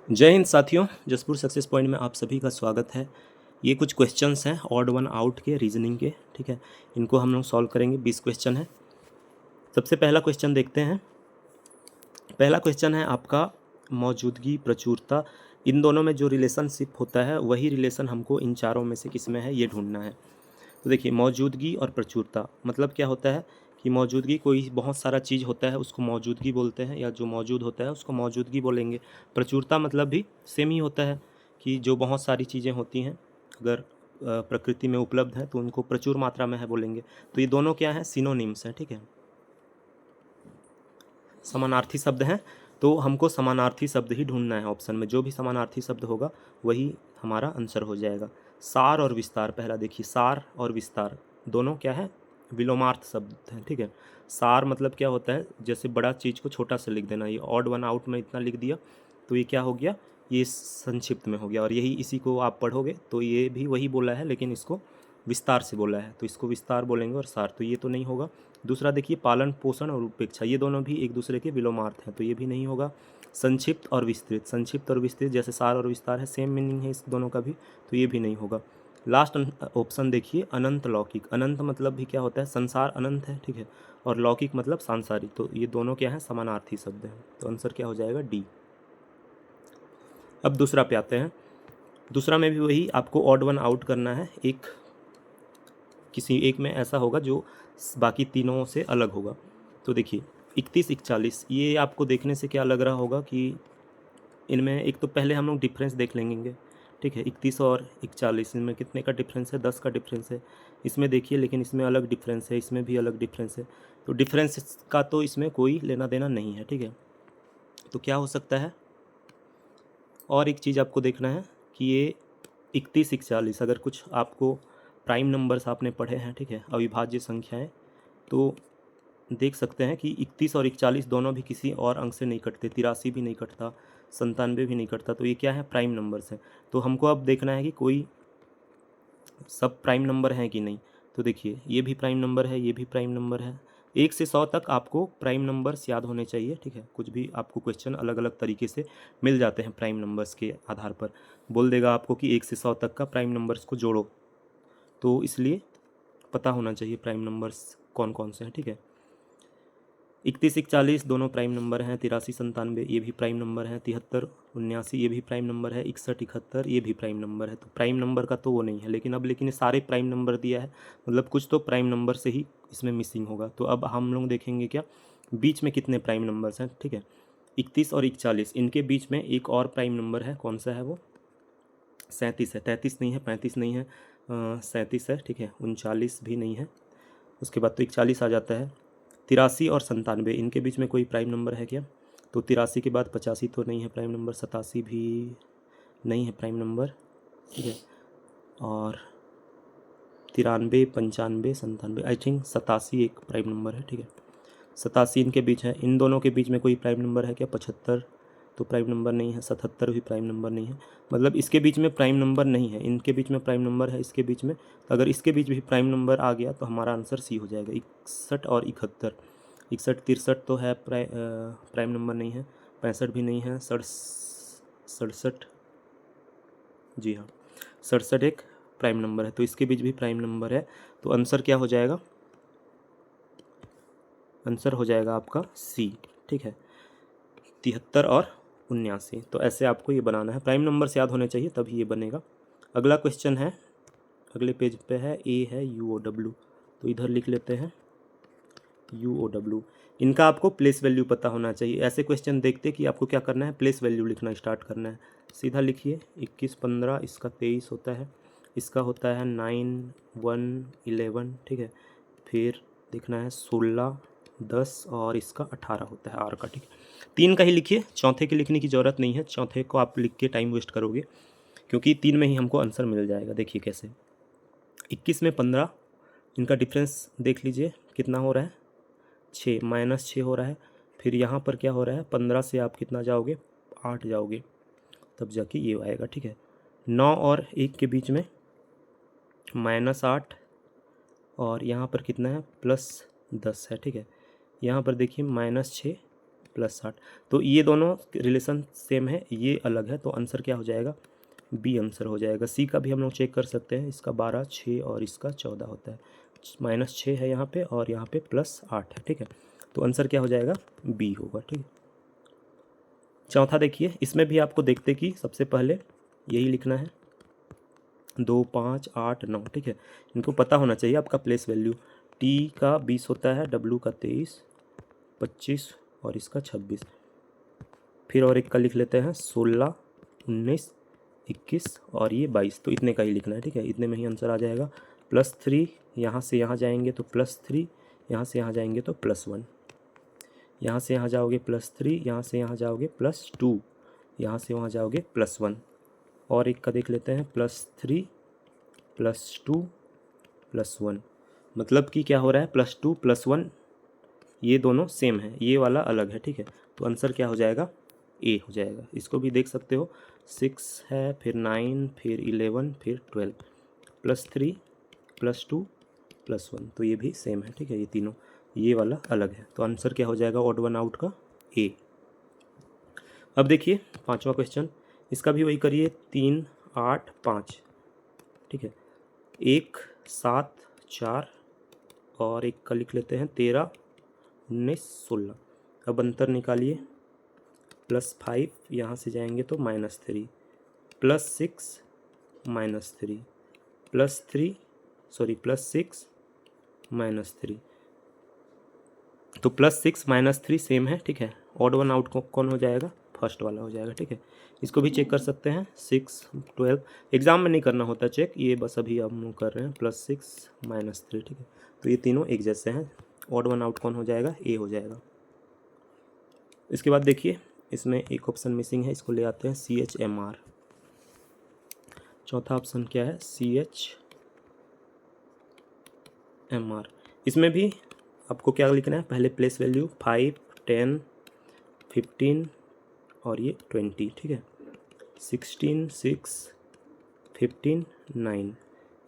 जय हिंद साथियों, Jaspur success point में आप सभी का स्वागत है। ये कुछ क्वेश्चंस हैं ऑड वन आउट के, रीजनिंग के, ठीक है। इनको हम लोग सॉल्व करेंगे। 20 क्वेश्चन है। सबसे पहला क्वेश्चन देखते हैं। पहला क्वेश्चन है आपका मौजूदगी, प्रचुरता, इन दोनों में जो रिलेशनशिप होता है वही रिलेशन हमको इन चारों में से किस में है ये ढूंढना है। तो देखिए, मौजूदगी और प्रचुरता मतलब क्या होता है कि मौजूदगी कोई बहुत सारा चीज़ होता है उसको मौजूदगी बोलते हैं, या जो मौजूद होता है उसको मौजूदगी बोलेंगे। प्रचुरता मतलब भी सेम ही होता है कि जो बहुत सारी चीज़ें होती हैं अगर प्रकृति में उपलब्ध है तो उनको प्रचुर मात्रा में है बोलेंगे। तो ये दोनों क्या हैं, सिनोनिम्स हैं, ठीक है, समानार्थी शब्द हैं। तो हमको समानार्थी शब्द ही ढूंढना है। ऑप्शन में जो भी समानार्थी शब्द होगा वही हमारा आंसर हो जाएगा। सार और विस्तार, पहला देखिए, सार और विस्तार दोनों क्या है, विलोमार्थ शब्द हैं, ठीक है। सार मतलब क्या होता है, जैसे बड़ा चीज़ को छोटा सा लिख देना। ये ऑड वन आउट में इतना लिख दिया तो ये क्या हो गया, ये संक्षिप्त में हो गया। और यही इसी को आप पढ़ोगे तो ये भी वही बोला है लेकिन इसको विस्तार से बोला है, तो इसको विस्तार बोलेंगे। और सार तो ये तो नहीं होगा। दूसरा देखिए, पालन पोषण और उपेक्षा, ये दोनों भी एक दूसरे के विलोमार्थ हैं, तो ये भी नहीं होगा। संक्षिप्त और विस्तृत, संक्षिप्त और विस्तृत जैसे सार और विस्तार है, सेम मीनिंग है इस दोनों का भी, तो ये भी नहीं होगा। लास्ट ऑप्शन देखिए, अनंत लौकिक। अनंत मतलब भी क्या होता है, संसार अनंत है, ठीक है, और लौकिक मतलब सांसारिक। तो ये दोनों क्या है, समानार्थी शब्द हैं। तो आंसर क्या हो जाएगा, डी। अब दूसरा पे आते हैं। दूसरा में भी वही आपको ऑड वन आउट करना है। एक किसी एक में ऐसा होगा जो बाकी तीनों से अलग होगा। तो देखिए, 31 41, ये आपको देखने से क्या लग रहा होगा कि इनमें एक तो पहले हम लोग डिफरेंस देख लेंगे, ठीक है। 31 और 41 इनमें कितने का डिफरेंस है, 10 का डिफरेंस है। इसमें देखिए, लेकिन इसमें अलग डिफरेंस है, इसमें भी अलग डिफरेंस है। तो डिफरेंस का तो इसमें कोई लेना देना नहीं है, ठीक है। तो क्या हो सकता है, और एक चीज़ आपको देखना है कि ये 31 41 अगर कुछ आपको प्राइम नंबर्स आपने पढ़े हैं, ठीक है, अविभाज्य संख्याएं, तो देख सकते हैं कि 31 और 41 दोनों भी किसी और अंक से नहीं कटते। 83 भी नहीं कटता, 97 भी नहीं कटता। तो ये क्या है, प्राइम नंबर्स हैं। तो हमको अब देखना है कि कोई सब प्राइम नंबर हैं कि नहीं। तो देखिए, ये भी प्राइम नंबर है, ये भी प्राइम नंबर है। 1 से 100 तक आपको प्राइम नंबर्स याद होने चाहिए, ठीक है। कुछ भी आपको क्वेश्चन अलग अलग तरीके से मिल जाते हैं प्राइम नंबर्स के आधार पर। बोल देगा आपको कि 1 से 100 तक का प्राइम नंबर्स को जोड़ो, तो इसलिए पता होना चाहिए प्राइम नंबर्स कौन कौन से हैं, ठीक है। 31 41 दोनों प्राइम नंबर हैं। 83 97 ये भी प्राइम नंबर है। 73 79 ये भी प्राइम नंबर है। 61 71 ये भी प्राइम नंबर है। तो प्राइम नंबर का तो वो नहीं है, लेकिन ये सारे प्राइम नंबर दिया है, मतलब कुछ तो प्राइम नंबर से ही इसमें मिसिंग होगा। तो अब हम लोग देखेंगे क्या बीच में कितने प्राइम नंबर्स हैं, ठीक है। 31 और 41 इनके बीच में एक और प्राइम नंबर है, कौन सा है वो, 37 है। 33 नहीं है, 35 नहीं है, 37 है, ठीक है। 39 भी नहीं है, उसके बाद तो 41 आ जाता है। 83 और 97 इनके बीच में कोई प्राइम नंबर है क्या, तो 83 के बाद 85 तो नहीं है प्राइम नंबर, 87 भी नहीं है प्राइम नंबर, ठीक है। और 93 95 97 आई थिंक 87 एक प्राइम नंबर है, ठीक है। 87 इनके बीच है। इन दोनों के बीच में कोई प्राइम नंबर है क्या, 75 तो प्राइम नंबर नहीं है, 77 भी प्राइम नंबर नहीं है। मतलब इसके बीच में प्राइम नंबर नहीं है, इनके बीच में प्राइम नंबर है, इसके बीच में। तो अगर इसके बीच भी प्राइम नंबर आ गया तो हमारा आंसर सी हो जाएगा। 61 और 71, 61 63 तो है, प्राइम नंबर नहीं है। 65 भी नहीं है। 67, जी हाँ, 67 एक प्राइम नंबर है, तो इसके बीच भी प्राइम नंबर है। तो आंसर क्या हो जाएगा, आंसर हो जाएगा आपका सी, ठीक है, 73 और 79। तो ऐसे आपको ये बनाना है, प्राइम नंबर्स याद होने चाहिए तभी ये बनेगा। अगला क्वेश्चन है, अगले पेज पे है, ए है UOW, तो इधर लिख लेते हैं UOW। इनका आपको प्लेस वैल्यू पता होना चाहिए। ऐसे क्वेश्चन देखते कि आपको क्या करना है, प्लेस वैल्यू लिखना स्टार्ट करना है। सीधा लिखिए, 21 15, इसका 23 होता है, इसका होता है 9 1 11, ठीक है। फिर देखना है 16 10 और इसका 18 होता है आर का, ठीक है। 3 का ही लिखिए, चौथे के लिखने की ज़रूरत नहीं है। चौथे को आप लिख के टाइम वेस्ट करोगे, क्योंकि 3 में ही हमको आंसर मिल जाएगा। देखिए कैसे, 21 में 15, इनका डिफरेंस देख लीजिए कितना हो रहा है, 6 -6 हो रहा है। फिर यहाँ पर क्या हो रहा है, 15 से आप कितना जाओगे, 8 जाओगे, तब जाके ये आएगा, ठीक है। 9 और 1 के बीच में -8, और यहाँ पर कितना है, +10 है, ठीक है। यहाँ पर देखिए -6 +60। तो ये दोनों रिलेशन सेम है, ये अलग है, तो आंसर क्या हो जाएगा? बी आंसर हो जाएगा। सी का भी हम लोग चेक कर सकते हैं, इसका 12, 6 और इसका 14 होता है। -6 है यहाँ पे और यहाँ पे +8 है, ठीक है। तो आंसर क्या हो जाएगा? बी होगा, ठीक है। चौथा देखिए, इसमें भी आपको देखते कि सबसे पहले यही लिखना है, 2, 5, 8, 9, ठीक है। इनको पता होना चाहिए आपका प्लेस वैल्यू। टी का 20 होता है, डब्लू का 23, 25 और इसका 26। फिर और एक का लिख लेते हैं, 16, 19, 21 और ये 22। तो इतने का ही लिखना है, ठीक है। इतने में ही आंसर आ जाएगा। +3 यहाँ से यहाँ जाएंगे तो +3, यहाँ से यहाँ जाएंगे तो +1, यहाँ से यहाँ जाओगे +3, यहाँ से यहाँ जाओगे +2, यहाँ से वहाँ जाओगे +1। और एक का देख लेते हैं, +3, +2, +1। मतलब कि क्या हो रहा है? +2 +1 ये दोनों सेम है, ये वाला अलग है, ठीक है। तो आंसर क्या हो जाएगा? ए हो जाएगा। इसको भी देख सकते हो, 6 है, फिर 9, फिर 11, फिर 12, +3, +2, +1। तो ये भी सेम है, ठीक है। ये तीनों, ये वाला अलग है। तो आंसर क्या हो जाएगा ऑड वन आउट का? ए। अब देखिए पांचवा क्वेश्चन, इसका भी वही करिए, 3, 8, 5, ठीक है। 1, 7, 4 और एक का लिख लेते हैं 13, 19, 16। अब अंतर निकालिए, +5 यहाँ से जाएंगे तो -3, +6, -3, +3, सॉरी +6, -3। तो +6 -3 सेम है, ठीक है। ऑड वन आउट कौन हो जाएगा? फर्स्ट वाला हो जाएगा, ठीक है। इसको भी चेक कर सकते हैं, 6, 12। एग्जाम में नहीं करना होता चेक, ये बस अभी हम कर रहे हैं, +6, -3, ठीक है। तो ये तीनों एक जैसे हैं। ऑड वन आउट कौन हो जाएगा? ए हो जाएगा। इसके बाद देखिए, इसमें एक ऑप्शन मिसिंग है, इसको ले आते हैं, CHMR। चौथा ऑप्शन क्या है? CHMR। इसमें भी आपको क्या लिखना है? पहले प्लेस वैल्यू 5, 10, 15 और ये 20, ठीक है। 16, 6, 15, 9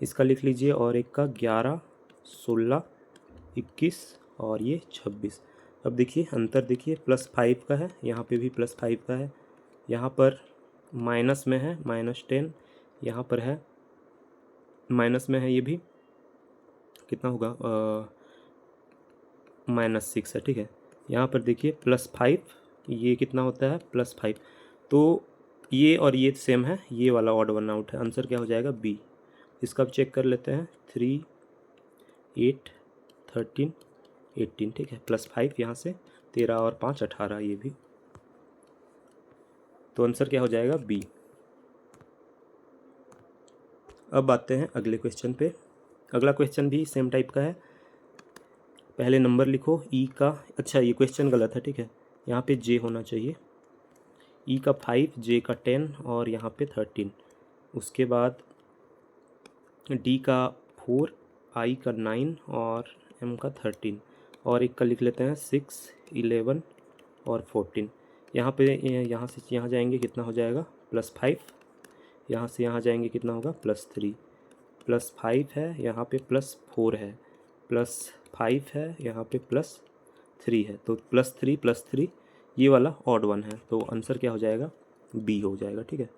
इसका लिख लीजिए, और एक का 11, 16, 21 और ये 26। अब देखिए अंतर, देखिए +5 का है, यहाँ पे भी +5 का है, यहाँ पर माइनस में है -10, यहाँ पर है माइनस में है, ये भी कितना होगा? -6 है, ठीक है। यहाँ पर देखिए +5, ये कितना होता है? +5। तो ये और ये सेम है, ये वाला ऑड वन आउट है। आंसर क्या हो जाएगा? बी। इसका भी चेक कर लेते हैं, 3, 8, 13, 18, ठीक है। +5 यहाँ से, 13 और 5 18, ये भी। तो आंसर क्या हो जाएगा? बी। अब आते हैं अगले क्वेश्चन पे। अगला क्वेश्चन भी सेम टाइप का है। पहले नंबर लिखो ई का, अच्छा ये क्वेश्चन गलत है, ठीक है। यहाँ पे जे होना चाहिए। ई का 5, जे का 10 और यहाँ पे 13। उसके बाद डी का 4, आई का 9 और एम का 13। और एक का लिख लेते हैं 6, 11 और 14। यहाँ पे यहाँ से यहाँ जाएंगे, कितना हो जाएगा? +5। यहाँ से यहाँ जाएंगे, कितना होगा? +3। +5 है, यहाँ पे +4 है, +5 है, यहाँ पे +3 है। तो +3 +3 ये वाला ऑड वन है। तो आंसर क्या हो जाएगा? बी हो जाएगा, ठीक है।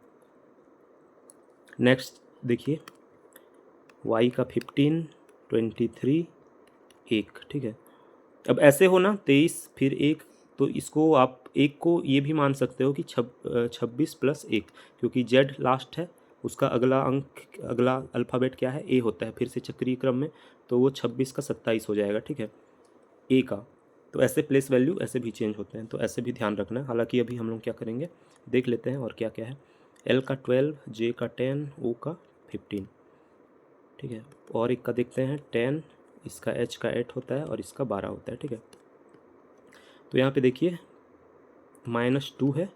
नेक्स्ट देखिए, y का 15, 23, 1, ठीक है। अब ऐसे हो ना, 23 फिर 1, तो इसको आप एक को ये भी मान सकते हो कि 26 + 1, क्योंकि z लास्ट है, उसका अगला अंक, अगला अल्फ़ाबेट क्या है? ए होता है, फिर से चक्रीय क्रम में। तो वो 26 का 27 हो जाएगा, ठीक है, ए का। तो ऐसे प्लेस वैल्यू ऐसे भी चेंज होते हैं, तो ऐसे भी ध्यान रखना है। हालांकि अभी हम लोग क्या करेंगे, देख लेते हैं और क्या क्या है। एल का 12, जे का 10, ओ का 15, ठीक है। और एक का देखते हैं 10, इसका एच का 8 होता है और इसका 12 होता है, ठीक है। तो यहाँ पे देखिए -2 है,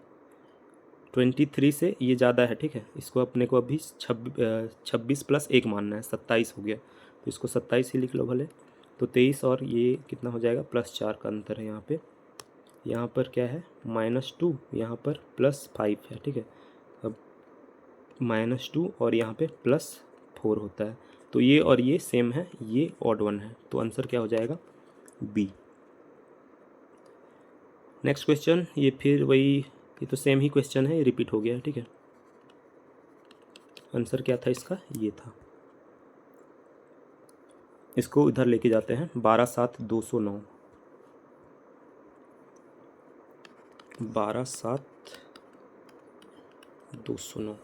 23 से ये ज़्यादा है, ठीक है। इसको अपने को अभी 26 + 1 मानना है, 27 हो गया, तो इसको 27 ही लिख लो भले। तो 23 और ये कितना हो जाएगा? +4 का अंतर है यहाँ पे। यहाँ पर क्या है? -2, यहाँ पर +5 है, ठीक है। अब -2 और यहाँ पे +4 होता है, तो ये और ये सेम है, ये ऑड वन है। तो आंसर क्या हो जाएगा? बी। नेक्स्ट क्वेश्चन, ये फिर वही, ये तो सेम ही क्वेश्चन है, ये रिपीट हो गया है, ठीक है। आंसर क्या था इसका, ये था। इसको इधर लेके जाते हैं, 12/7/209, 12/7/209।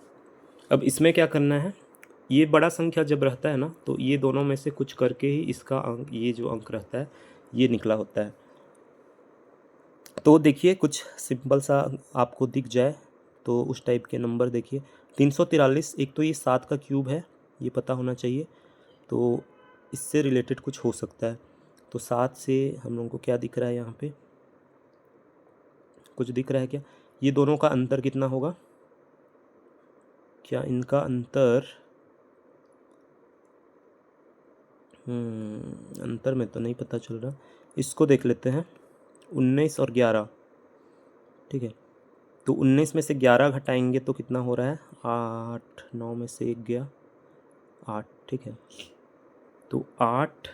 अब इसमें क्या करना है, ये बड़ा संख्या जब रहता है ना, तो ये दोनों में से कुछ करके ही इसका अंक, ये जो अंक रहता है ये निकला होता है। तो देखिए कुछ सिंपल सा आपको दिख जाए तो उस टाइप के नंबर देखिए। 343, एक तो ये 7 का क्यूब है, ये पता होना चाहिए, तो इससे रिलेटेड कुछ हो सकता है। तो 7 से हम लोगों को क्या दिख रहा है, यहाँ पे कुछ दिख रहा है क्या, ये दोनों का अंतर कितना होगा, क्या इनका अंतर, अंतर में तो नहीं पता चल रहा, इसको देख लेते हैं। 19 और 11, ठीक है। तो 19 में से 11 घटाएंगे तो कितना हो रहा है, 8, 9 में से 1 गया 8, ठीक है। तो 8,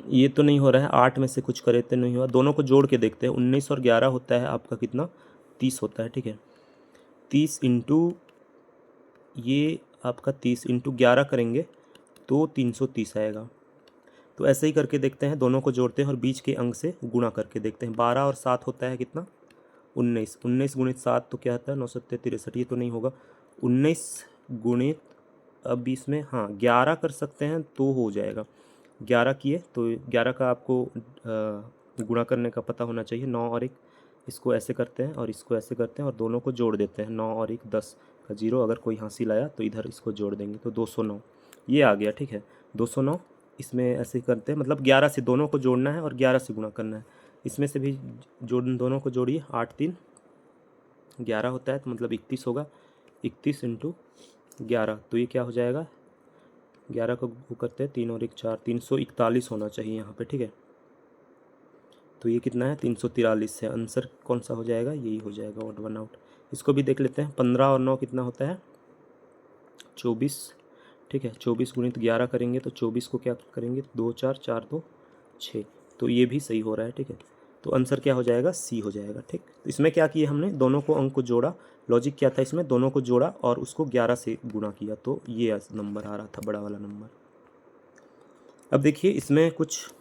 ये तो नहीं हो रहा है, 8 में से कुछ करे तो नहीं हुआ, दोनों को जोड़ के देखते हैं। 19 और 11 होता है आपका कितना, 30 होता है, ठीक है। 30 इंटू, ये आपका 30 इंटू 11 करेंगे तो 330 आएगा। तो ऐसे ही करके देखते हैं, दोनों को जोड़ते हैं और बीच के अंक से गुणा करके देखते हैं। 12 और 7 होता है कितना, 19, 19 गुणित 7 तो क्या आता है, 9 7 63, ये तो नहीं होगा। 19 गुणित, अब इसमें हाँ 11 कर सकते हैं तो हो जाएगा। 11 किए तो 11 का आपको गुणा करने का पता होना चाहिए। 9 और 1, इसको ऐसे करते हैं और इसको ऐसे करते हैं और दोनों को जोड़ देते हैं। 9 और 1 10 का 0, अगर कोई हासिल आया तो इधर इसको जोड़ देंगे तो 209 ये आ गया, ठीक है। 209, इसमें ऐसे ही करते हैं, मतलब 11 से दोनों को जोड़ना है और 11 से गुणा करना है। इसमें से भी जोड़, दोनों को जोड़िए, 8 3 11 होता है, तो मतलब 31 होगा। 31 इंटू 11, तो ये क्या हो जाएगा, 11 को वो करते हैं 3 और 1 4, 341 होना चाहिए यहाँ पे, ठीक है। तो ये कितना है, 343 है। आंसर कौन सा हो जाएगा, यही हो जाएगा, ऑड वन आउट। इसको भी देख लेते हैं। 15 और 9 कितना होता है, 24, ठीक है। 24 गुणित 11 करेंगे तो 24 को क्या करेंगे, 2 4 4 2 6, तो ये भी सही हो रहा है, ठीक है। तो आंसर क्या हो जाएगा, सी हो जाएगा, ठीक। तो इसमें क्या किया हमने, दोनों को अंक को जोड़ा, लॉजिक क्या था इसमें, दोनों को जोड़ा और उसको 11 से गुणा किया, तो ये नंबर आ रहा था, बड़ा वाला नंबर। अब देखिए इसमें कुछ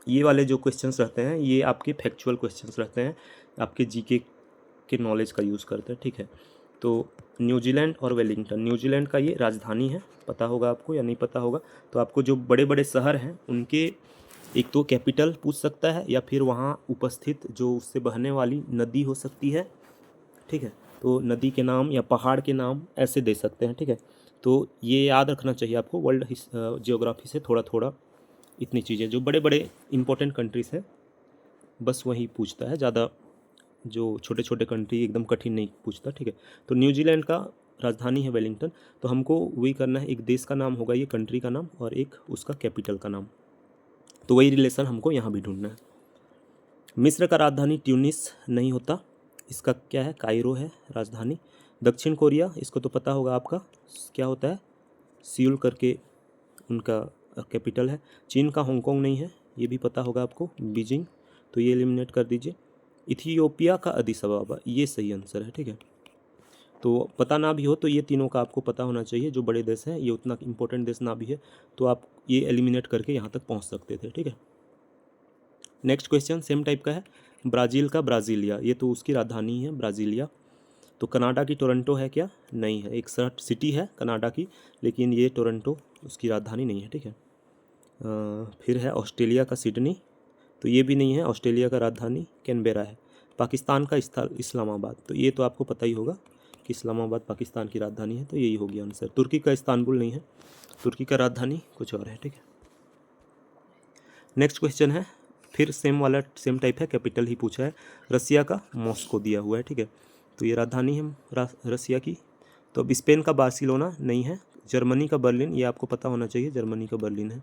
ये वाले जो क्वेश्चंस रहते हैं, ये आपके फैक्चुअल क्वेश्चंस रहते हैं, आपके जीके के नॉलेज का यूज़ करते हैं, ठीक है। तो न्यूजीलैंड और वेलिंगटन, न्यूजीलैंड का ये राजधानी है, पता होगा आपको या नहीं पता होगा। तो आपको जो बड़े बड़े शहर हैं उनके एक तो कैपिटल पूछ सकता है, या फिर वहाँ उपस्थित जो उससे बहने वाली नदी हो सकती है, ठीक है। तो नदी के नाम या पहाड़ के नाम ऐसे दे सकते हैं, ठीक है। तो ये याद रखना चाहिए आपको, वर्ल्ड जियोग्राफी से थोड़ा थोड़ा इतनी चीज़ें, जो बड़े बड़े इंपॉर्टेंट कंट्रीज़ हैं बस वही पूछता है, ज़्यादा जो छोटे छोटे कंट्री एकदम कठिन नहीं पूछता, ठीक है। तो न्यूजीलैंड का राजधानी है वेलिंगटन, तो हमको वही करना है, एक देश का नाम होगा ये, कंट्री का नाम, और एक उसका कैपिटल का नाम, तो वही रिलेशन हमको यहाँ भी ढूंढना है। मिस्र का राजधानी ट्यूनिस नहीं होता, इसका क्या है, कायरो है राजधानी। दक्षिण कोरिया, इसको तो पता होगा आपका, क्या होता है, सियोल करके उनका कैपिटल है। चीन का हांगकांग नहीं है, ये भी पता होगा आपको, बीजिंग, तो ये एलिमिनेट कर दीजिए। इथियोपिया का अदिस अबाबा, ये सही आंसर है, ठीक है। तो पता ना भी हो तो ये तीनों का आपको पता होना चाहिए, जो बड़े देश हैं, ये उतना इंपॉर्टेंट देश ना भी है तो आप ये एलिमिनेट करके यहाँ तक पहुँच सकते थे, ठीक है। नेक्स्ट क्वेश्चन सेम टाइप का है, ब्राज़ील का ब्राज़ीलिया, ये तो उसकी राजधानी है ब्राज़ीलिया। तो कनाडा की टोरंटो है क्या, नहीं है, एक सिटी है कनाडा की, लेकिन ये टोरंटो उसकी राजधानी नहीं है, ठीक है। फिर है ऑस्ट्रेलिया का सिडनी, तो ये भी नहीं है, ऑस्ट्रेलिया का राजधानी कैनबेरा है। पाकिस्तान का इस्लामाबाद, तो ये तो आपको पता ही होगा कि इस्लामाबाद पाकिस्तान की राजधानी है, तो यही हो गया आंसर। तुर्की का इस्तांबुल नहीं है, तुर्की का राजधानी कुछ और है, ठीक है। नेक्स्ट क्वेश्चन है, फिर सेम वाला, सेम टाइप है, कैपिटल ही पूछा है। रसिया का मॉस्को दिया हुआ है, ठीक है। तो ये राजधानी है रसिया की। तो अब स्पेन का बार्सिलोना नहीं है, जर्मनी का बर्लिन, ये आपको पता होना चाहिए, जर्मनी का बर्लिन है,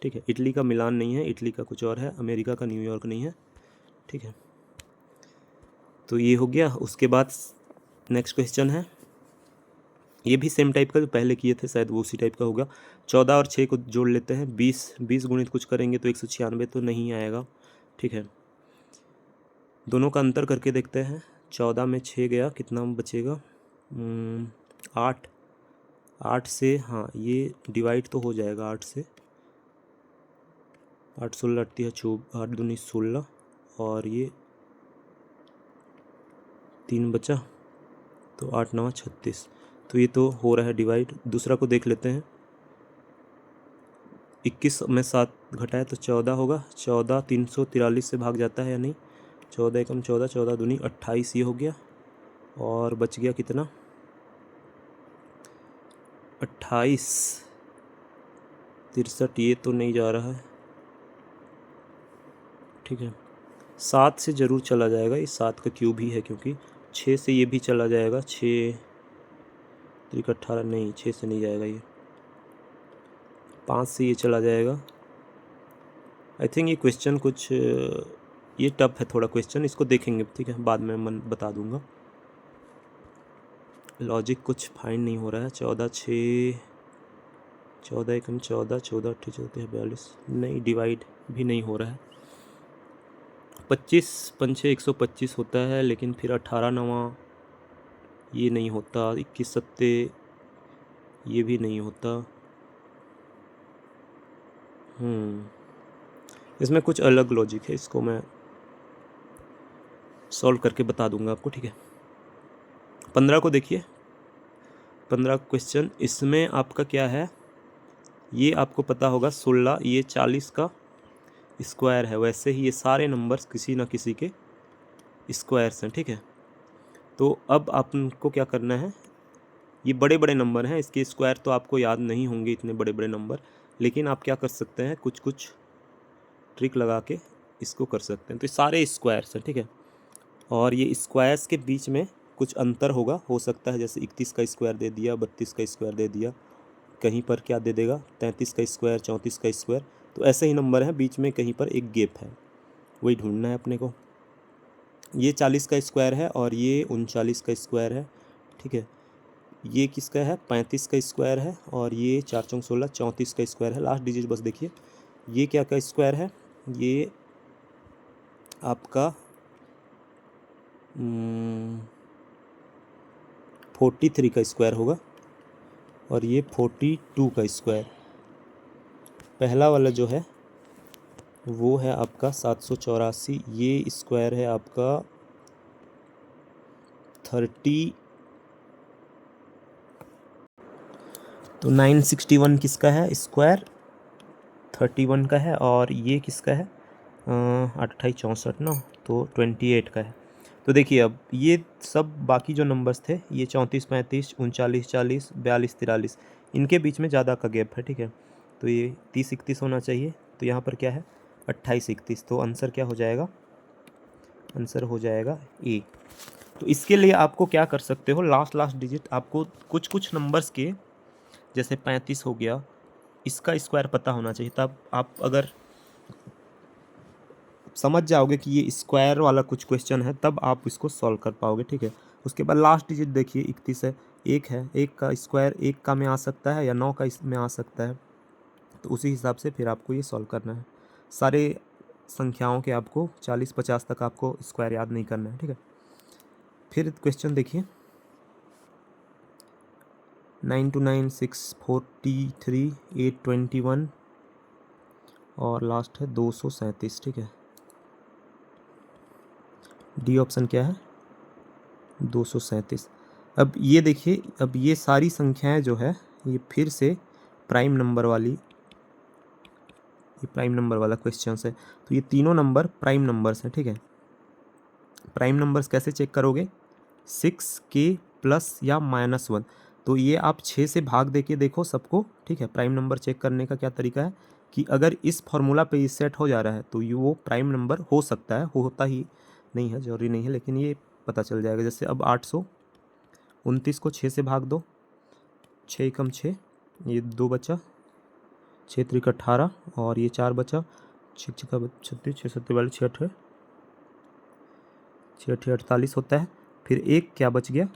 ठीक है। इटली का मिलान नहीं है, इटली का कुछ और है। अमेरिका का न्यूयॉर्क नहीं है, ठीक है। तो ये हो गया। उसके बाद नेक्स्ट क्वेश्चन है, ये भी सेम टाइप का जो पहले किए थे शायद वो उसी टाइप का होगा। 14 और 6 को जोड़ लेते हैं, 20 गुणित कुछ करेंगे तो 196 तो नहीं आएगा, ठीक है। दोनों का अंतर करके देखते हैं। 14 में 6 गया, कितना बचेगा? 8। 8 से, हाँ ये डिवाइड तो हो जाएगा 8 से। 8 16 8 8 दूनी 16 और ये 3 बचा तो 8 9 36। तो ये तो हो रहा है डिवाइड। दूसरा को देख लेते हैं। 21 में 7 घटाए तो 14 होगा। 14 343 से भाग जाता है या नहीं? 14 एकम 14, 14 दूनी 28 ये हो गया। और बच गया कितना? 28 63, ये तो नहीं जा रहा है, ठीक है। 7 से ज़रूर चला जाएगा, ये 7 का क्यूब ही है क्योंकि। 6 से ये भी चला जाएगा, 6 3 18, नहीं 6 से नहीं जाएगा ये। 5 से ये चला जाएगा। आई थिंक ये क्वेश्चन कुछ ये टफ है थोड़ा क्वेश्चन, इसको देखेंगे, ठीक है, बाद में मैं बता दूंगा। लॉजिक कुछ फाइंड नहीं हो रहा है। 14 6 14 एकम 14, 14 8 14 42, नहीं डिवाइड भी नहीं हो रहा है। 25 पंचे 125 होता है, लेकिन फिर 18 9 ये नहीं होता। 21 सत्ते ये भी नहीं होता। इसमें कुछ अलग लॉजिक है, इसको मैं सॉल्व करके बता दूंगा आपको, ठीक है। 15 को देखिए। 15 क्वेश्चन, इसमें आपका क्या है, ये आपको पता होगा 16 ये 40 का स्क्वायर है। वैसे ही ये सारे नंबर्स किसी ना किसी के स्क्वायर्स हैं, ठीक है। तो अब आपको क्या करना है, ये बड़े बड़े नंबर हैं, इसके स्क्वायर तो आपको याद नहीं होंगे इतने बड़े बड़े नंबर, लेकिन आप क्या कर सकते हैं, कुछ कुछ ट्रिक लगा के इसको कर सकते हैं। तो ये सारे स्क्वायर्स हैं, ठीक है। और ये स्क्वायर्स के बीच में कुछ अंतर होगा, हो सकता है जैसे 31 का स्क्वायर दे दिया, 32 का स्क्वायर दे दिया, कहीं पर क्या दे देगा 33 का स्क्वायर, 34 का स्क्वायर। तो ऐसे ही नंबर है, बीच में कहीं पर एक गैप है, वही ढूंढना है अपने को। ये 40 का स्क्वायर है और ये 39 का स्क्वायर है, ठीक है। ये किसका है, 35 का स्क्वायर है और ये 4 चौक 16 34 का स्क्वायर है। लास्ट डिजिट बस देखिए, ये क्या का स्क्वायर है, ये आपका 43 का स्क्वायर होगा और ये 42 का स्क्वायर। पहला वाला जो है वो है आपका 784, ये स्क्वायर है आपका 30। तो 961 किसका है स्क्वायर, 31 का है, और ये किसका है 28 64 ना, तो 28 का है। तो देखिए अब ये सब बाकी जो नंबर्स थे, ये 34 35 39 40 42 43, इनके बीच में ज़्यादा का गैप है, ठीक है। तो ये 30 31 होना चाहिए, तो यहाँ पर क्या है 28 31, तो आंसर क्या हो जाएगा, आंसर हो जाएगा ए। तो इसके लिए आपको क्या कर सकते हो, लास्ट डिजिट आपको कुछ कुछ नंबर्स के, जैसे 35 हो गया, इसका स्क्वायर पता होना चाहिए। तब आप अगर समझ जाओगे कि ये स्क्वायर वाला कुछ क्वेश्चन है, तब आप इसको सॉल्व कर पाओगे, ठीक है। उसके बाद लास्ट डिजिट देखिए 31 है, एक है, एक का स्क्वायर एक का में आ सकता है या 9 का इसमें आ सकता है, तो उसी हिसाब से फिर आपको ये सॉल्व करना है। सारे संख्याओं के आपको 40 50 तक आपको स्क्वायर याद नहीं करना है, ठीक है। फिर क्वेश्चन देखिए 9 2 9 6 43 8 21 और लास्ट है 237, ठीक है। डी ऑप्शन क्या है 237। अब ये देखिए, अब ये सारी संख्याएं जो है ये फिर से प्राइम नंबर वाली, ये प्राइम नंबर वाला क्वेश्चन है। तो ये तीनों नंबर प्राइम नंबर्स हैं, ठीक है। प्राइम नंबर्स कैसे चेक करोगे, 6k प्लस या -1। तो ये आप 6 से भाग दे के देखो सबको, ठीक है। प्राइम नंबर चेक करने का क्या तरीका है कि अगर इस फॉर्मूला पे सेट हो जा रहा है तो ये वो प्राइम नंबर हो सकता है, होता ही नहीं है, जरूरी नहीं है, लेकिन ये पता चल जाएगा। जैसे अब 829 को 6 से भाग दो, 6 कम 6, ये 2 बचा, 6 त्रिक 18 और ये 4 बचा, 6 छक्का 36, 6 सत्ते 42, 6 अठे 48 होता है। फिर एक क्या बच गया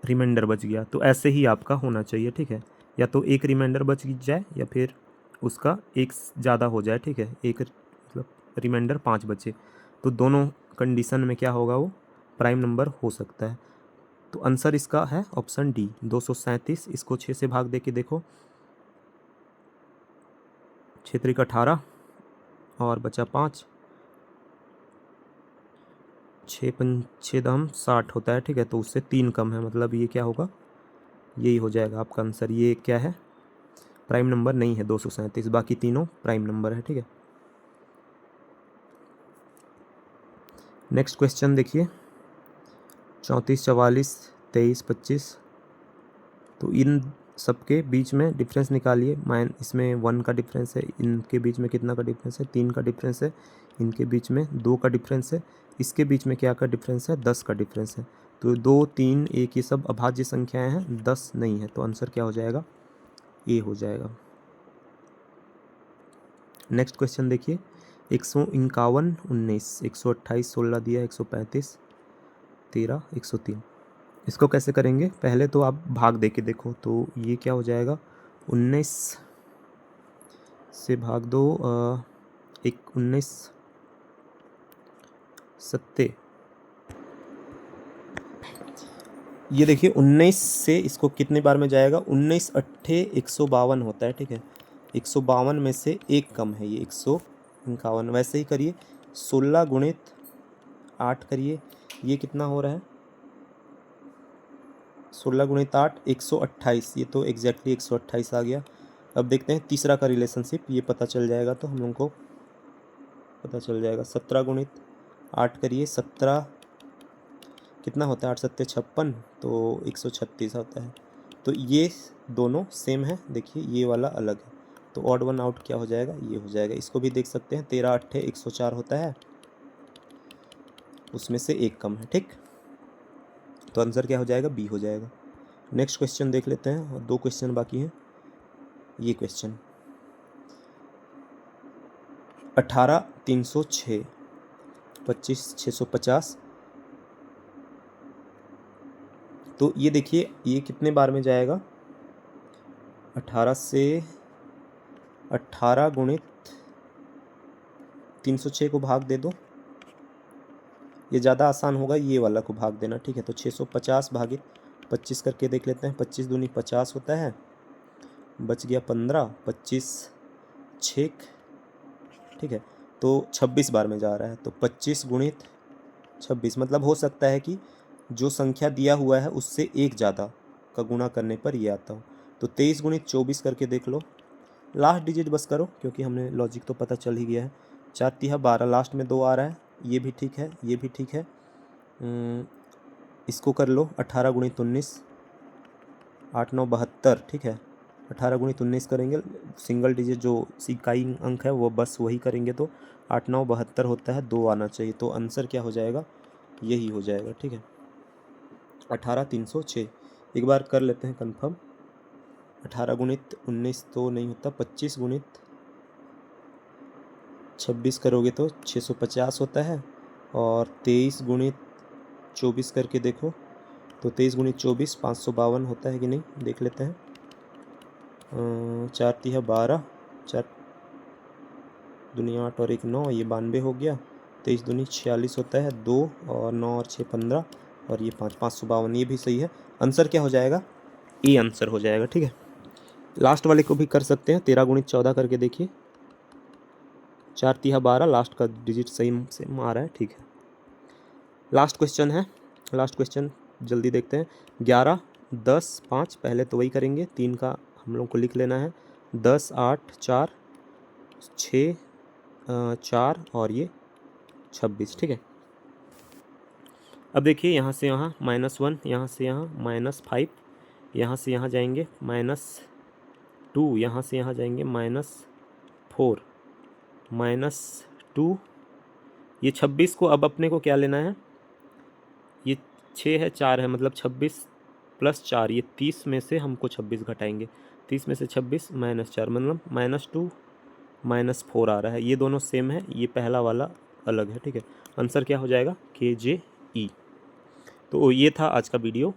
रिमाइंडर बच गया। तो ऐसे ही आपका होना चाहिए, ठीक है। या तो एक रिमाइंडर बच जाए या फिर उसका एक ज़्यादा हो जाए, ठीक है। एक मतलब रिमाइंडर 5 बचे, तो दोनों कंडीशन में क्या होगा, वो प्राइम नंबर हो सकता है। तो आंसर इसका है ऑप्शन डी 237। इसको 6 से भाग दे के देखो, 6 3 18 और बचा 5, 6 दम 60 होता है, ठीक है। तो उससे 3 कम है, मतलब ये क्या होगा, यही हो जाएगा आपका आंसर। ये क्या है, प्राइम नंबर नहीं है 237, बाकी तीनों प्राइम नंबर है, ठीक है। नेक्स्ट क्वेश्चन देखिए, 34 44 23 25। तो इन सबके बीच में डिफरेंस निकालिए। इसमें 1 का डिफरेंस है, इनके बीच में कितना का डिफरेंस है, 3 का डिफरेंस है, इनके बीच में 2 का डिफरेंस है, इसके बीच में क्या का डिफरेंस है, 10 का डिफरेंस है। तो 2 3 1 ये सब अभाज्य संख्याएं हैं, 10 नहीं है। तो आंसर क्या हो जाएगा, ए हो जाएगा। नेक्स्ट क्वेश्चन देखिए, 151 19, 128 16 दिया, 135 13 103। इसको कैसे करेंगे, पहले तो आप भाग दे के देखो। तो ये क्या हो जाएगा, 19 से भाग दो, 19 सत्ते, ये देखिए 19 से इसको कितने बार में जाएगा, 19 अट्ठे 152 होता है, ठीक है। 152 में से एक कम है, ये 151। वैसे ही करिए, 16 गुणित 8 करिए, ये कितना हो रहा है, 16 गुणित 8 128। ये तो एग्जैक्टली 128 आ गया। अब देखते हैं तीसरा का रिलेशनशिप, ये पता चल जाएगा तो हम लोग को पता चल जाएगा। 17 गुणित 8 करिए, 17 कितना होता है, 8 सत्ते 56, तो 136 होता है। तो ये दोनों सेम है, देखिए ये वाला अलग है। तो ऑड वन आउट क्या हो जाएगा, ये हो जाएगा। इसको भी देख सकते हैं, 13 अट्ठे 104 होता है, उसमें से एक कम है, ठीक। तो आंसर क्या हो जाएगा, बी हो जाएगा। नेक्स्ट क्वेश्चन देख लेते हैं, और 2 क्वेश्चन बाकी हैं। ये क्वेश्चन 18 306 25 650। तो ये देखिए ये कितने बार में जाएगा, 18 से 18 गुणित 306 को भाग दे दो, ये ज़्यादा आसान होगा, ये वाला को भाग देना, ठीक है। तो 650 भागित 25 करके देख लेते हैं। 25 दूनी 50 होता है, बच गया 15, 25 6, ठीक है। तो 26 बार में जा रहा है। तो 25 गुणित 26, मतलब हो सकता है कि जो संख्या दिया हुआ है उससे एक ज़्यादा का गुणा करने पर ये आता हो। तो 23 गुणित 24 करके देख लो, लास्ट डिजिट बस करो, क्योंकि हमने लॉजिक तो पता चल ही गया है। 4 तिहा 12, लास्ट में 2 आ रहा है, ये भी ठीक है, ये भी ठीक है। इसको कर लो, 18 गुणित 19, 8 9 72, ठीक है। 18 गुणित 19 करेंगे, सिंगल डिजिट जो इकाई अंक है वो बस वही करेंगे, तो 8 9 72 होता है, 2 आना चाहिए। तो आंसर क्या हो जाएगा, यही हो जाएगा, ठीक है। 18 306 एक बार कर लेते हैं कंफर्म। 18 गुणित 19 तो नहीं होता, 25 गुणित 26 करोगे तो 650 होता है, और 23 गुणित 24 करके देखो, तो 23 गुणित 24 552 होता है कि नहीं, देख लेते हैं। 4 तिहा 12, 4 दुनिया 8 और 1 9, ये 92 हो गया। 23 दूनी 46 होता है, 2 और 9 और 6 15, और ये 5 552, ये भी सही है। आंसर क्या हो जाएगा, ए आंसर हो जाएगा, ठीक है। लास्ट वाले को भी कर सकते हैं, 13 गुणित 14 करके देखिए, 4 तिहा 12, लास्ट का डिजिट सेम सेम आ रहा है, ठीक है। लास्ट क्वेश्चन है, लास्ट क्वेश्चन जल्दी देखते हैं। 11 10 5, पहले तो वही करेंगे, 3 का हम लोग को लिख लेना है। 10 8 4 6 4 और ये 26, ठीक है। अब देखिए यहाँ से यहाँ -1, यहाँ से यहाँ -5, यहाँ से यहाँ जाएंगे -2, यहाँ से यहाँ जाएंगे -4, -2। ये 26 को अब अपने को क्या लेना है, ये 6 है 4 है, मतलब 26 + 4, ये 30 में से हमको 26 घटाएंगे। 30 में से 26 -4, मतलब -2 -4 आ रहा है। ये दोनों सेम है, ये पहला वाला अलग है, ठीक है। आंसर क्या हो जाएगा, KJE। तो ये था आज का वीडियो।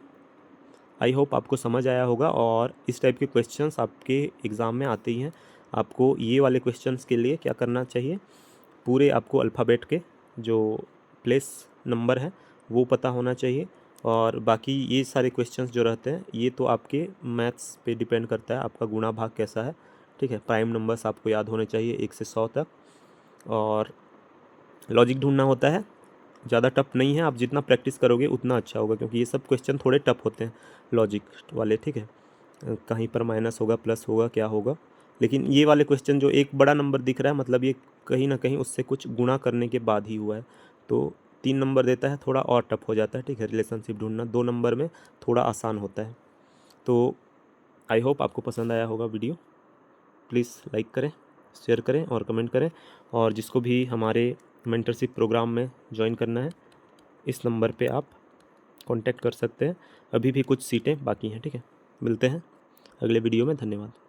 आई होप आपको समझ आया होगा। और इस टाइप के क्वेश्चंस आपके एग्ज़ाम में आते ही हैं। आपको ये वाले क्वेश्चंस के लिए क्या करना चाहिए, पूरे आपको अल्फ़ाबेट के जो प्लेस नंबर है वो पता होना चाहिए। और बाकी ये सारे क्वेश्चंस जो रहते हैं ये तो आपके मैथ्स पे डिपेंड करता है, आपका गुणा भाग कैसा है, ठीक है। प्राइम नंबर्स आपको याद होने चाहिए 1 से 100 तक। और लॉजिक ढूंढना होता है, ज़्यादा टफ नहीं है, आप जितना प्रैक्टिस करोगे उतना अच्छा होगा, क्योंकि ये सब क्वेश्चन थोड़े टफ होते हैं लॉजिक वाले, ठीक है। कहीं पर माइनस होगा, प्लस होगा, क्या होगा, लेकिन ये वाले क्वेश्चन जो एक बड़ा नंबर दिख रहा है मतलब ये कहीं ना कहीं उससे कुछ गुणा करने के बाद ही हुआ है, तो 3 नंबर देता है थोड़ा और टफ हो जाता है, ठीक है। रिलेशनशिप ढूंढना 2 नंबर में थोड़ा आसान होता है। तो आई होप आपको पसंद आया होगा वीडियो। प्लीज़ लाइक करें, शेयर करें और कमेंट करें। और जिसको भी हमारे मेंटरशिप प्रोग्राम में ज्वाइन करना है इस नंबर पे आप कांटेक्ट कर सकते हैं। अभी भी कुछ सीटें बाकी हैं, ठीक है। मिलते हैं अगले वीडियो में। धन्यवाद।